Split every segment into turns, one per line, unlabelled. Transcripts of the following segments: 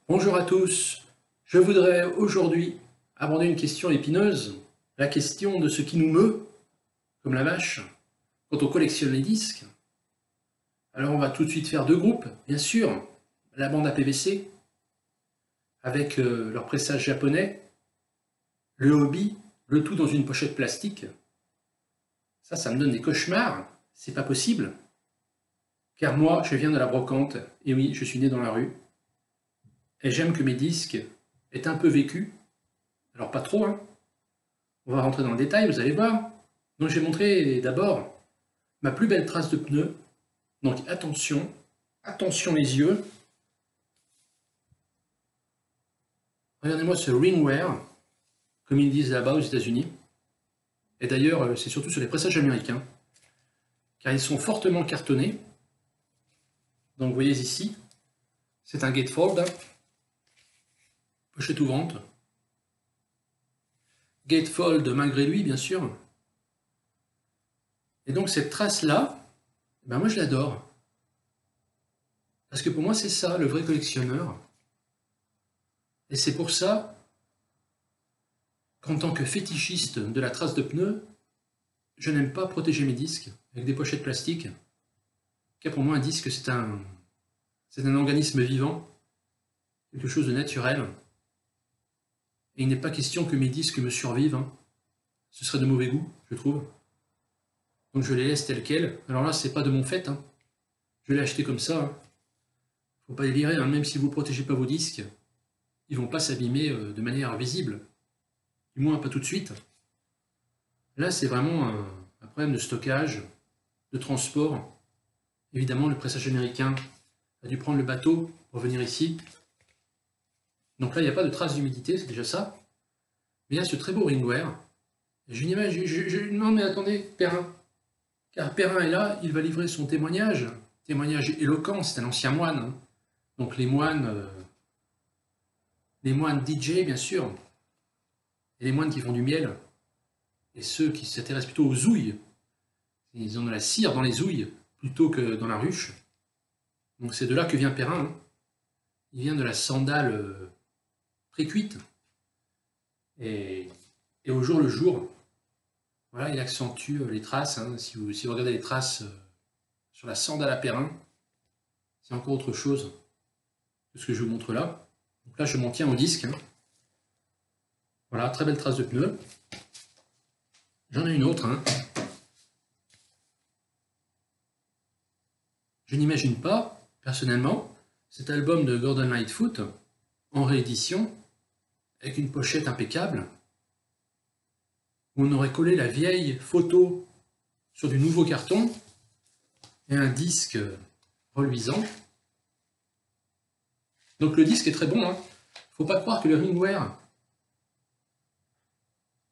Bonjour à tous, je voudrais aujourd'hui aborder une question épineuse, la question de ce qui nous meut, comme la vache, quand on collectionne les disques. Alors on va tout de suite faire deux groupes, bien sûr, la bande APVC, avec leur pressage japonais, le hobby, le tout dans une pochette plastique. Ça me donne des cauchemars, c'est pas possible, car moi je viens de la brocante, et oui, je suis né dans la rue, et j'aime que mes disques aient un peu vécu, alors pas trop, hein. On va rentrer dans le détail, vous allez voir. Donc je vais montrer d'abord ma plus belle trace de pneu. Donc attention, attention les yeux. Regardez-moi ce ringwear, comme ils disent là-bas aux États-Unis. Et d'ailleurs, c'est surtout sur les pressages américains, car ils sont fortement cartonnés. Donc vous voyez ici, c'est un gatefold, pochette ouvrante. Gatefold malgré lui, bien sûr. Et donc cette trace-là, ben moi je l'adore. Parce que pour moi c'est ça, le vrai collectionneur. Et c'est pour ça qu'en tant que fétichiste de la trace de pneu, je n'aime pas protéger mes disques avec des pochettes plastiques. Car pour moi un disque c'est un organisme vivant, quelque chose de naturel. Et il n'est pas question que mes disques me survivent, hein. Ce serait de mauvais goût, je trouve. Donc je les laisse tels quels. Alors là, c'est pas de mon fait, hein. Je l'ai acheté comme ça, hein. Faut pas délirer, hein. Même si vous ne protégez pas vos disques, ils vont pas s'abîmer de manière visible. Du moins, pas tout de suite. Là, c'est vraiment un problème de stockage, de transport. Évidemment, le pressage américain a dû prendre le bateau pour venir ici. Donc là, il n'y a pas de trace d'humidité, c'est déjà ça. Mais il y a ce très beau ringwear. J'ai une image, non mais attendez, Perrin. Car Perrin est là, il va livrer son témoignage. Témoignage éloquent, c'est un ancien moine, hein. Donc les moines DJ, bien sûr, et les moines qui font du miel, et ceux qui s'intéressent plutôt aux ouilles. Ils ont de la cire dans les ouilles, plutôt que dans la ruche. Donc c'est de là que vient Perrin, hein. Il vient de la sandale pré-cuite. Et au jour le jour, voilà, il accentue les traces, hein. Si vous regardez les traces sur la sandale à Perrin, c'est encore autre chose que ce que je vous montre là. Donc là, je m'en tiens au disque, hein. Voilà, très belle trace de pneu. J'en ai une autre, hein. Je n'imagine pas, personnellement, cet album de Gordon Lightfoot en réédition, avec une pochette impeccable, où on aurait collé la vieille photo sur du nouveau carton et un disque reluisant. Donc le disque est très bon, hein. Faut pas croire que le ringwear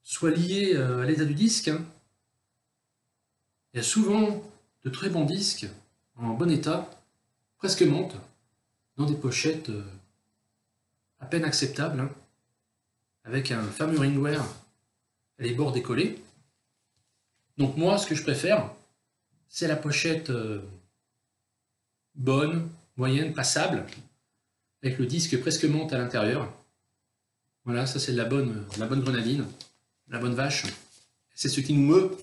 soit lié à l'état du disque, hein. Il y a souvent de très bons disques en bon état, presque montent, dans des pochettes à peine acceptables, hein, avec un fameux ringwear, les bords décollés. Donc moi, ce que je préfère, c'est la pochette bonne, moyenne, passable, avec le disque presque monte à l'intérieur. Voilà, ça c'est de la bonne grenadine, la bonne vache. C'est ce qui nous meut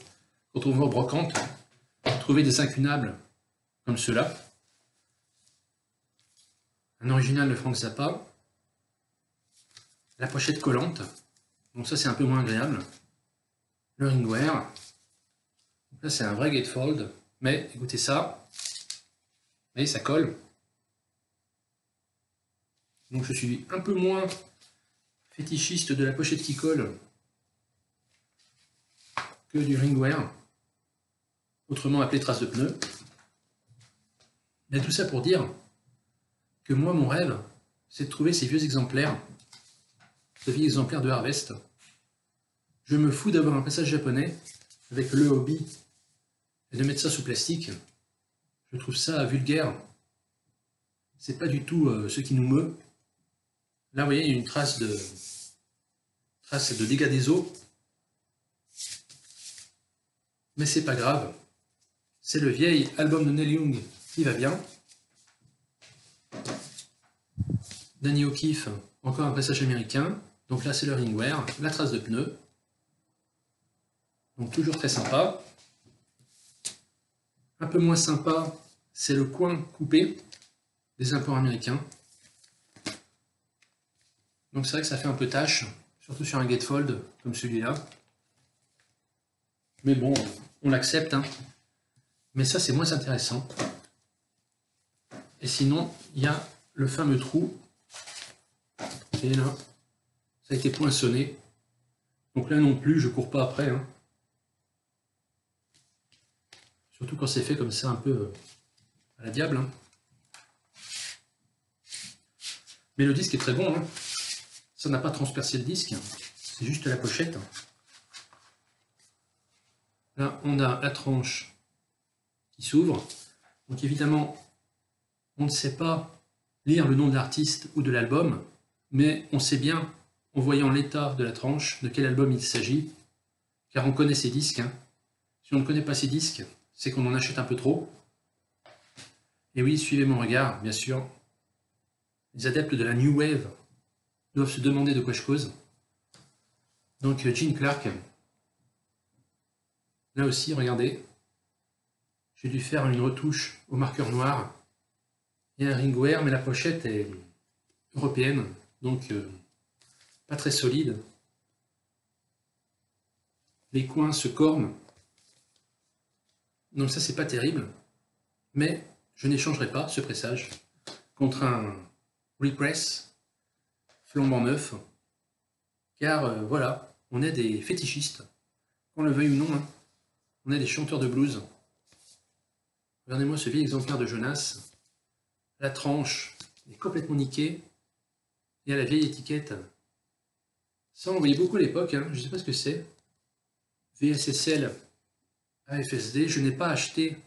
quand on va aux brocantes, trouver des incunables comme ceux-là. Un original de Frank Zappa. La pochette collante, donc ça c'est un peu moins agréable. Le ringwear. Là c'est un vrai gatefold, mais écoutez ça. Vous voyez, ça colle. Donc je suis un peu moins fétichiste de la pochette qui colle que du ringwear, autrement appelé trace de pneu. Mais tout ça pour dire que moi, mon rêve, c'est de trouver ces vieux exemplaires, ces vieux exemplaires de Harvest. Je me fous d'avoir un passage japonais avec le hobby et de mettre ça sous plastique. Je trouve ça vulgaire. C'est pas du tout ce qui nous meut. Là, vous voyez, il y a une trace de dégâts des eaux. Mais c'est pas grave. C'est le vieil album de Neil Young qui va bien. Danny O'Keefe, encore un pressage américain. Donc là, c'est le ringwear, la trace de pneu. Donc toujours très sympa. Un peu moins sympa, c'est le coin coupé des imports américains. Donc c'est vrai que ça fait un peu tâche, surtout sur un gatefold comme celui-là. Mais bon, on l'accepte, hein. Mais ça, c'est moins intéressant. Et sinon, il y a le fameux trou. Et là, ça a été poinçonné. Donc là non plus, je cours pas après, hein. Surtout quand c'est fait comme ça, un peu à la diable, hein. Mais le disque est très bon, hein. Ça n'a pas transpercé le disque, c'est juste la pochette. Là, on a la tranche qui s'ouvre. Donc évidemment, on ne sait pas lire le nom de l'artiste ou de l'album, mais on sait bien, en voyant l'état de la tranche, de quel album il s'agit, car on connaît ces disques, hein. Si on ne connaît pas ces disques, c'est qu'on en achète un peu trop. Et oui, suivez mon regard, bien sûr. Les adeptes de la New Wave doivent se demander de quoi je cause. Donc Gene Clark, là aussi, regardez, j'ai dû faire une retouche au marqueur noir. Il y a un ringwear, mais la pochette est européenne, donc pas très solide. Les coins se cornent, donc ça c'est pas terrible, mais je n'échangerai pas ce pressage contre un repress flambant neuf, car voilà, on est des fétichistes, qu'on le veuille ou non, hein. On est des chanteurs de blues. Regardez-moi ce vieil exemplaire de Jonas. La tranche est complètement niquée. Il y a la vieille étiquette. Ça, on voyait beaucoup à l'époque, hein. Je ne sais pas ce que c'est. VSSL AFSD. Je n'ai pas acheté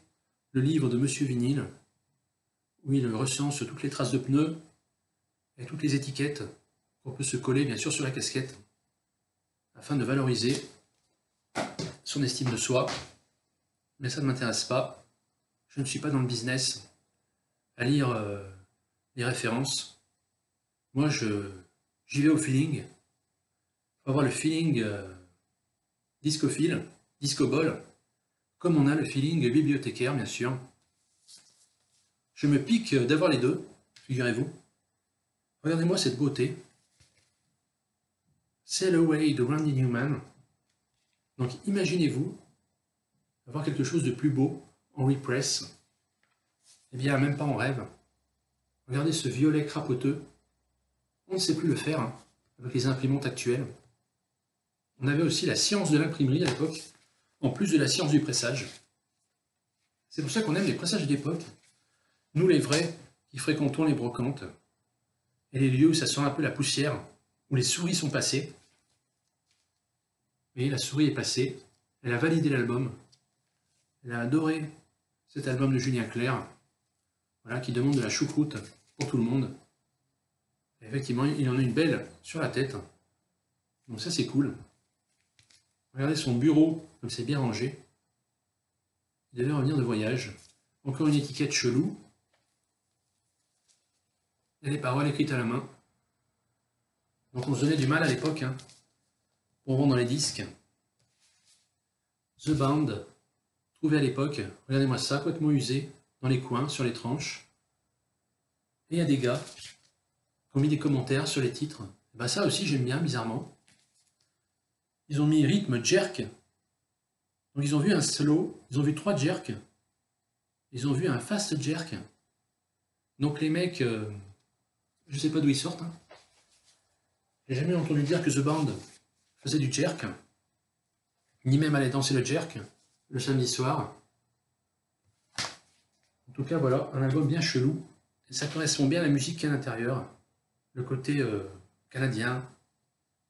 le livre de Monsieur Vinyle, où il recense toutes les traces de pneus et toutes les étiquettes qu'on peut se coller, bien sûr, sur la casquette, afin de valoriser son estime de soi. Mais ça ne m'intéresse pas. Je ne suis pas dans le business à lire les références. Moi, j'y vais au feeling. Il faut avoir le feeling discophile, discoball, comme on a le feeling bibliothécaire, bien sûr. Je me pique d'avoir les deux, figurez-vous. Regardez-moi cette beauté. Sail Away de Randy Newman. Donc imaginez-vous avoir quelque chose de plus beau en repress. Eh bien, même pas en rêve. Regardez ce violet crapoteux. On ne sait plus le faire, hein, avec les imprimantes actuelles. On avait aussi la science de l'imprimerie à l'époque, en plus de la science du pressage. C'est pour ça qu'on aime les pressages d'époque. Nous, les vrais, qui fréquentons les brocantes, et les lieux où ça sent un peu la poussière, où les souris sont passées. Et la souris est passée, elle a validé l'album, elle a adoré cet album de Julien Clerc, voilà, qui demande de la choucroute pour tout le monde. Et effectivement, il en a une belle sur la tête, donc ça c'est cool. Regardez son bureau, comme c'est bien rangé. Il devait revenir de voyage. Encore une étiquette chelou. Et les paroles écrites à la main. Donc on se donnait du mal à l'époque, hein, pour vendre les disques. The Band, trouvé à l'époque. Regardez-moi ça, complètement usé, dans les coins, sur les tranches. Et il y a des gars qui ont mis des commentaires sur les titres. Et ben ça aussi j'aime bien, bizarrement. Ils ont mis rythme jerk. Donc ils ont vu un slow, ils ont vu 3 jerks. Ils ont vu un fast jerk. Donc les mecs, je sais pas d'où ils sortent, hein. J'ai jamais entendu dire que The Band faisait du jerk, ni même aller danser le jerk le samedi soir. En tout cas, voilà, un album bien chelou. Et ça correspond bien à la musique qu'il y a à l'intérieur. Le côté canadien,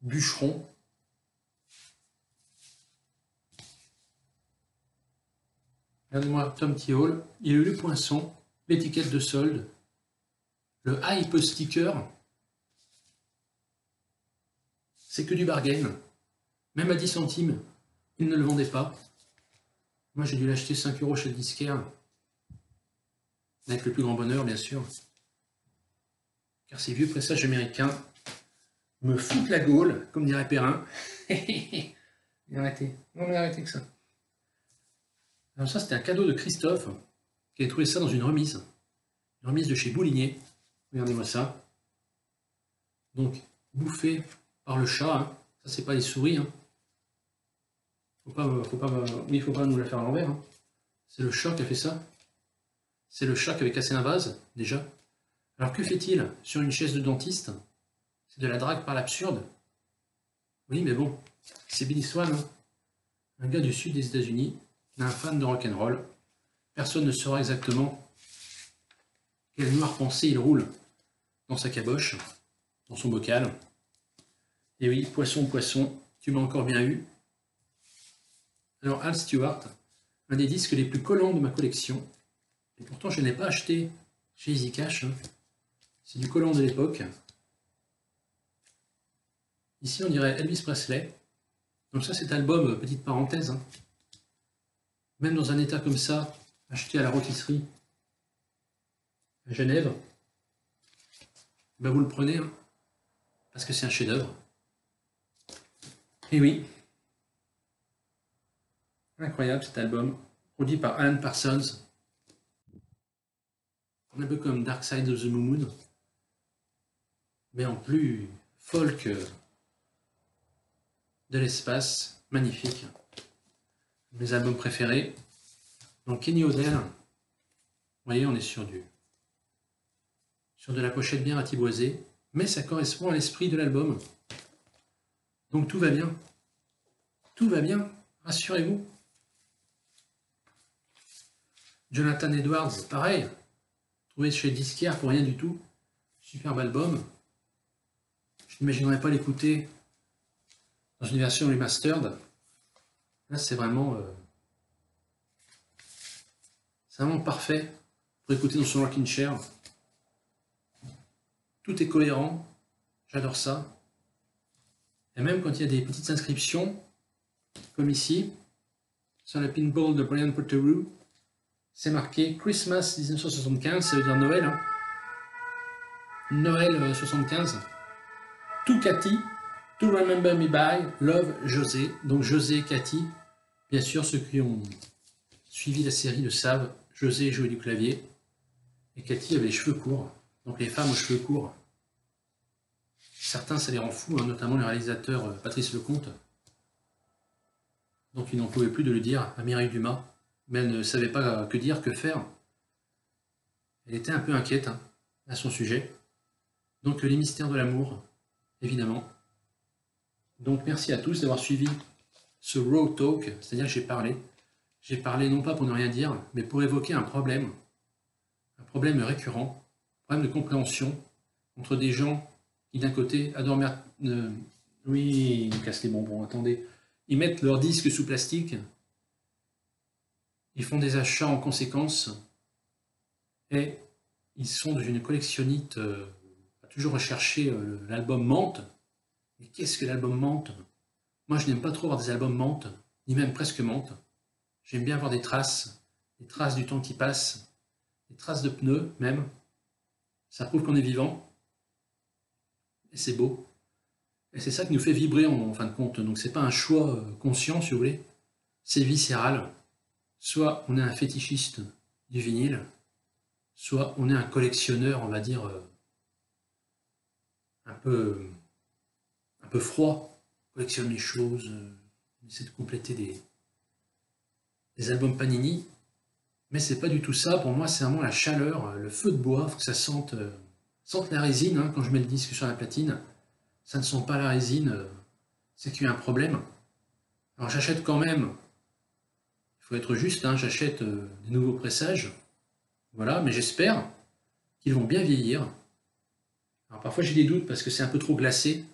bûcheron. Regardez-moi Tom T. Hall. Il y a eu le poinçon, l'étiquette de solde, le hype sticker. C'est que du bargain. Même à 10 centimes, ils ne le vendaient pas. Moi, j'ai dû l'acheter 5 € chez le disquaire. Avec le plus grand bonheur, bien sûr. car ces vieux pressages américains me foutent la gaule, comme dirait Perrin. Arrêtez, non mais arrêtez que ça. Alors ça, c'était un cadeau de Christophe, qui avait trouvé ça dans une remise de chez Boulinier. Regardez-moi ça. Donc, bouffé par le chat, hein. Ça c'est pas les souris, hein. Faut pas nous la faire à l'envers, hein. C'est le chat qui a fait ça. C'est le chat qui avait cassé un vase, déjà. Alors que fait-il sur une chaise de dentiste? C'est de la drague par l'absurde. Oui, mais bon, c'est Billy Swan, hein. Un gars du sud des États-Unis, un fan de rock'n'roll. Personne ne saura exactement quelle noire pensée il roule dans sa caboche, dans son bocal. Et oui, poisson, poisson, tu m'as encore bien eu. Alors, Al Stewart, un des disques les plus collants de ma collection, et pourtant je ne l'ai pas acheté chez Easy Cash, hein. C'est du collant de l'époque. Ici, on dirait Elvis Presley. Donc ça, cet album, petite parenthèse, hein. Même dans un état comme ça, acheté à la rôtisserie à Genève, ben vous le prenez, hein, parce que c'est un chef-d'œuvre. Et oui, incroyable cet album, produit par Alan Parsons, un peu comme Dark Side of the Moon, mais en plus folk de l'espace, magnifique. Mes albums préférés. Donc Kenny Odell, vous voyez, on est sur de la pochette bien ratiboisée, mais ça correspond à l'esprit de l'album. Donc tout va bien, rassurez-vous. Jonathan Edwards, pareil, trouvé chez Disquaire pour rien du tout, superbe album. Je n'imaginerais pas l'écouter dans une version remastered. Là, c'est vraiment parfait pour écouter dans son rocking chair. Tout est cohérent, j'adore ça. Et même quand il y a des petites inscriptions, comme ici, sur le pinball de Brian Potterow, c'est marqué Christmas 1975, ça veut dire Noël, hein. Noël 75. To Cathy, to remember me by, love José. Donc José et Cathy, bien sûr, ceux qui ont suivi la série le savent, José jouait du clavier et Cathy avait les cheveux courts. Donc les femmes aux cheveux courts, certains ça les rend fous, hein, notamment le réalisateur Patrice Lecomte. Donc il n'en pouvait plus de le dire à Mireille Dumas, mais elle ne savait pas que dire, que faire. Elle était un peu inquiète, hein, à son sujet. Donc les mystères de l'amour, évidemment. Donc merci à tous d'avoir suivi ce Raw Talk, c'est-à-dire que j'ai parlé. J'ai parlé non pas pour ne rien dire, mais pour évoquer un problème récurrent, un problème de compréhension entre des gens qui d'un côté adorent... oui, ils cassent les bonbons, attendez. Ils mettent leurs disques sous plastique, ils font des achats en conséquence, et ils sont dans une collectionnite à toujours rechercher l'album menthe. Mais qu'est-ce que l'album menthe? Moi, je n'aime pas trop avoir des albums menthe, ni même presque menthe. J'aime bien avoir des traces du temps qui passe, des traces de pneus même. Ça prouve qu'on est vivant, et c'est beau. Et c'est ça qui nous fait vibrer en fin de compte. Donc c'est pas un choix conscient, si vous voulez, c'est viscéral. Soit on est un fétichiste du vinyle, soit on est un collectionneur, on va dire, un peu froid, on collectionne les choses, on essaie de compléter des albums Panini, mais c'est pas du tout ça. Pour moi, c'est vraiment la chaleur, le feu de bois, faut que ça sente la résine, hein, quand je mets le disque sur la platine. Ça ne sent pas la résine, c'est qu'il y a un problème. Alors j'achète quand même, il faut être juste, hein, j'achète des nouveaux pressages, voilà, mais j'espère qu'ils vont bien vieillir. Alors parfois j'ai des doutes parce que c'est un peu trop glacé,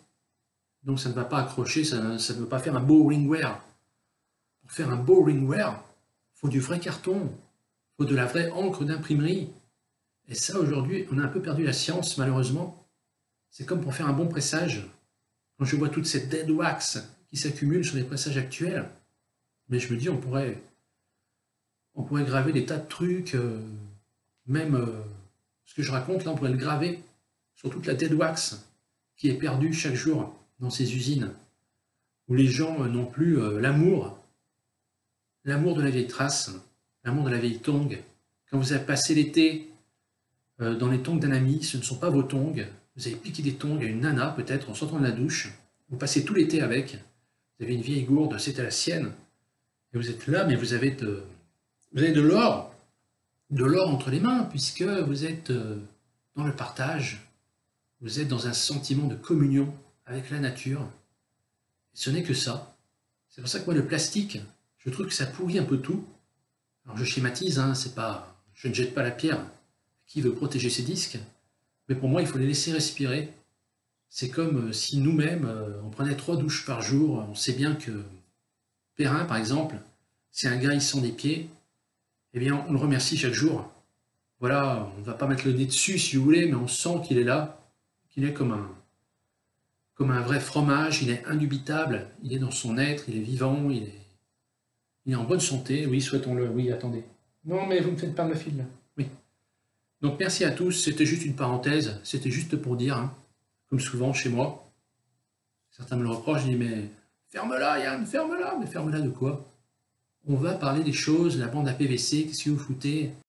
donc ça ne va pas accrocher, ça ne veut pas faire un beau ringwear. Pour faire un beau ringwear, il faut du vrai carton, il faut de la vraie encre d'imprimerie. Et ça, aujourd'hui, on a un peu perdu la science, malheureusement. C'est comme pour faire un bon pressage. Quand je vois toute cette dead wax qui s'accumule sur les pressages actuels, mais je me dis, on pourrait graver des tas de trucs, même ce que je raconte, là, on pourrait le graver sur toute la dead wax qui est perdue chaque jour dans ces usines, où les gens n'ont plus l'amour de la vieille trace, l'amour de la vieille tongue. Quand vous avez passé l'été dans les tongs d'un ami, ce ne sont pas vos tongs, vous avez piqué des tongs à une nana peut-être en sortant de la douche, vous passez tout l'été avec, vous avez une vieille gourde, c'était la sienne, et vous êtes là, mais vous avez de l'or entre les mains, puisque vous êtes dans le partage, vous êtes dans un sentiment de communion avec la nature. Et ce n'est que ça. C'est pour ça que moi, le plastique, je trouve que ça pourrit un peu tout. Alors je schématise, hein, c'est pas, je ne jette pas la pierre à qui veut protéger ses disques, mais pour moi, il faut les laisser respirer. C'est comme si nous-mêmes, on prenait 3 douches par jour. On sait bien que Perrin, par exemple, si un gars il sent des pieds, eh bien, on le remercie chaque jour. Voilà, on ne va pas mettre le nez dessus si vous voulez, mais on sent qu'il est là, qu'il est comme un vrai fromage, il est indubitable, il est dans son être, il est vivant, il est en bonne santé. Oui, souhaitons-le. Oui, attendez. Non, mais vous me faites perdre le fil là. Oui. Donc merci à tous, c'était juste une parenthèse, c'était juste pour dire, hein, comme souvent chez moi, certains me le reprochent, je dis mais ferme-la Yann, ferme-la, mais ferme-la de quoi? On va parler des choses, la bande à PVC, qu'est-ce que vous foutez?